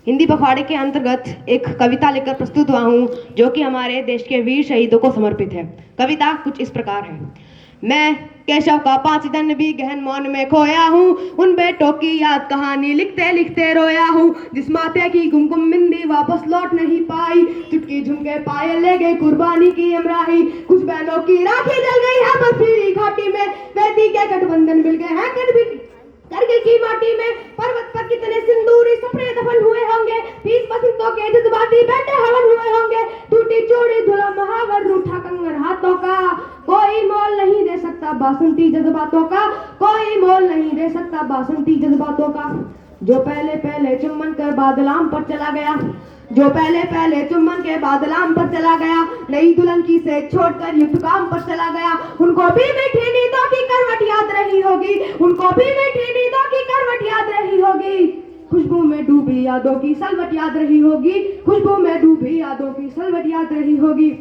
हिंदी पखवाड़े के अंतर्गत एक कविता लेकर प्रस्तुत हुआ हूँ जो कि हमारे देश के वीर शहीदों को समर्पित है। कविता कुछ इस प्रकार है। मैं केशव का 5 दिन भी गहन मौन में खोया हूँ, उन बेटों की याद कहानी लिखते लिखते रोया हूँ। जिस माते की गुमगुम बिंदी वापस लौट नहीं पाई, चुटकी झुमके पाए ले गए कुर्बानी की अमराही। कुछ बहनों की राखी जल गई है बर्फीली घाटी में, बेटी के गठबंधन मिल गए हैं करगिल की माटी में। पर्वत पर कितने सिंदूरी सपने दफन हुए होंगे, 20 बसंतों के जज्बाती बेटे हवन हुए होंगे। टूटी चूड़ी धुला महावर रूठा कंगन हाथों का, कोई मोल नहीं दे सकता बासंती जज्बातों का, कोई मोल नहीं दे सकता बासंती जज्बातों का। जो पहले पहले चुम्बन कर बादलाम पर चला गया, जो पहले पहले चुम्बन के बादलाम पर चला गया, नई दुल्हन की से छोड़कर युद्ध काम पर चला गया। उनको भी मीठी नींदों की करवट याद रही होगी, उनको भी मीठी नींदों की करवट याद रही होगी। खुशबू में डूबी यादों की सलवट याद रही होगी, खुशबू में डूबी यादों की सलवट याद रही होगी।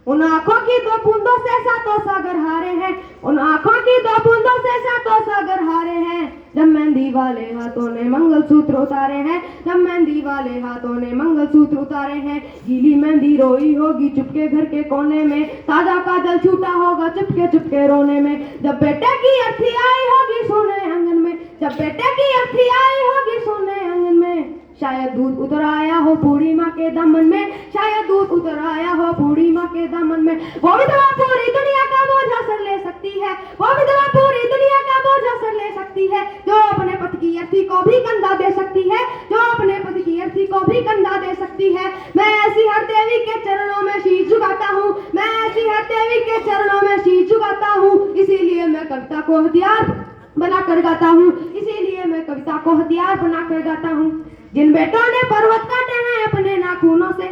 उन आंखों की 2 बूंदों से सातों सागर हारे हैं, उन आंखों की 2 बूंदों से सातों सागर हारे हैं। जब मेहंदी वाले हाथों ने मंगलसूत्र उतारे हैं, जब मेहंदी वाले हाथों ने मंगलसूत्र उतारे हैं। गीली मेहंदी रोई होगी चुपके घर के कोने में, ताजा काजल छूटा होगा चुपके चुपके रोने में। जब बेटे की अर्थी आई होगी सोने आंगन में, जब बेटे की अर्थी आई होगी सोने आंगन में। शायद दूध उतर आया हो बूढ़ी माँ के दामन में, शायद दूध उतर आया हो बूढ़ी माँ के दामन में। वो विधवा पूरी दुनिया का बोझा सर ले सकती है, वो विधवा पूरी दुनिया का बोझा सर ले सकती है। जो अपने पति की अर्थी को भी कंधा दे सकती है, जो अपने पति की अर्थी को भी कंधा दे सकती है। मैं ऐसी हर देवी के चरणों में शीश झुकाता हूँ, मैं ऐसी हर देवी के चरणों में शीश झुकाता हूँ। इसीलिए मैं कविता को हथियार बना कर गाता हूँ, इसीलिए मैं कविता को हथियार बना कर गाता हूँ। जिन बेटों ने पर्वत काटे हैं अपने नाखूनों से,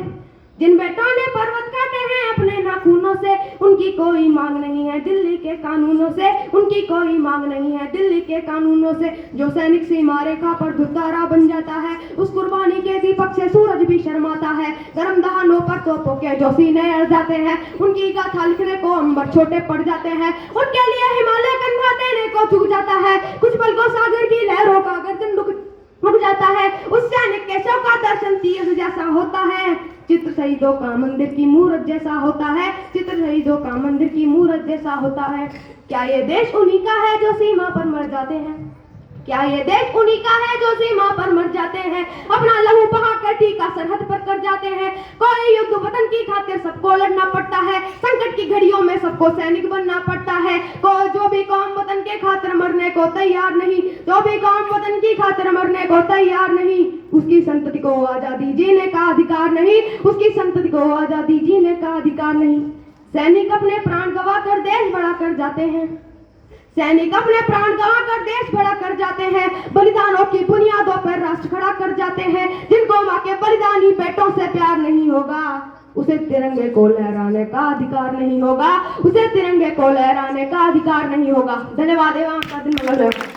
जिन बेटों ने पर्वत काटे हैं अपने नाखूनों से, उनकी कोई मांग नहीं है दिल्ली के कानूनों से, उनकी कोई मांग नहीं है दिल्ली के कानूनों से। जो सैनिक सीमा रेखा पर धुतारा बन जाता है, उस कुर्बानी के दीपक से सूरज भी शर्माता है। गर्म दहानों पर तोपों के जो सीने अड़ जाते हैं, उनकी गाथा लिखने को अंबर छोटे पड़ जाते हैं। उनके लिए हिमालय कंधा देने को झुक जाता है, कुछ पल को सागर की लहरों का गर्जन रुक जाता है। उस सैनिक के शव का दर्शन तीर जैसा होता है, चित्र शहीदों का मंदिर की मूरत जैसा होता है, चित्र शहीदों का मंदिर की मूरत जैसा होता है। क्या ये देश उन्हीं का है जो सीमा पर मर जाते हैं, क्या ये देश उन्हीं का है जो सीमा पर मर जाते हैं। अपना लहू बहाकर टीका सरहद पर कर जाते हैं। कोई युद्ध वतन की खातिर सबको लड़ना पड़ता है, संकट की घड़ियों में सबको सैनिक बनना पड़ता है। कोई जो भी कौम वतन के खातिर मरने को तैयार नहीं, जो भी कौम वतन की खातिर मरने को तैयार नहीं, उसकी संतति को आजादी जीने का अधिकार नहीं, उसकी संतति को आजादी जीने का अधिकार नहीं। सैनिक अपने प्राण गवा कर देश बड़ा कर जाते हैं, सैनिक अपने प्राण गवा कर देश बड़ा कर जाते हैं। बलिदानों की बुनियादों पर राष्ट्र खड़ा कर जाते हैं। जिनको माँ के बलिदानी बेटों से प्यार नहीं होगा, उसे तिरंगे को लहराने का अधिकार नहीं होगा, उसे तिरंगे को लहराने का अधिकार नहीं होगा। धन्यवाद एवं आपका दिन मंगल रहे।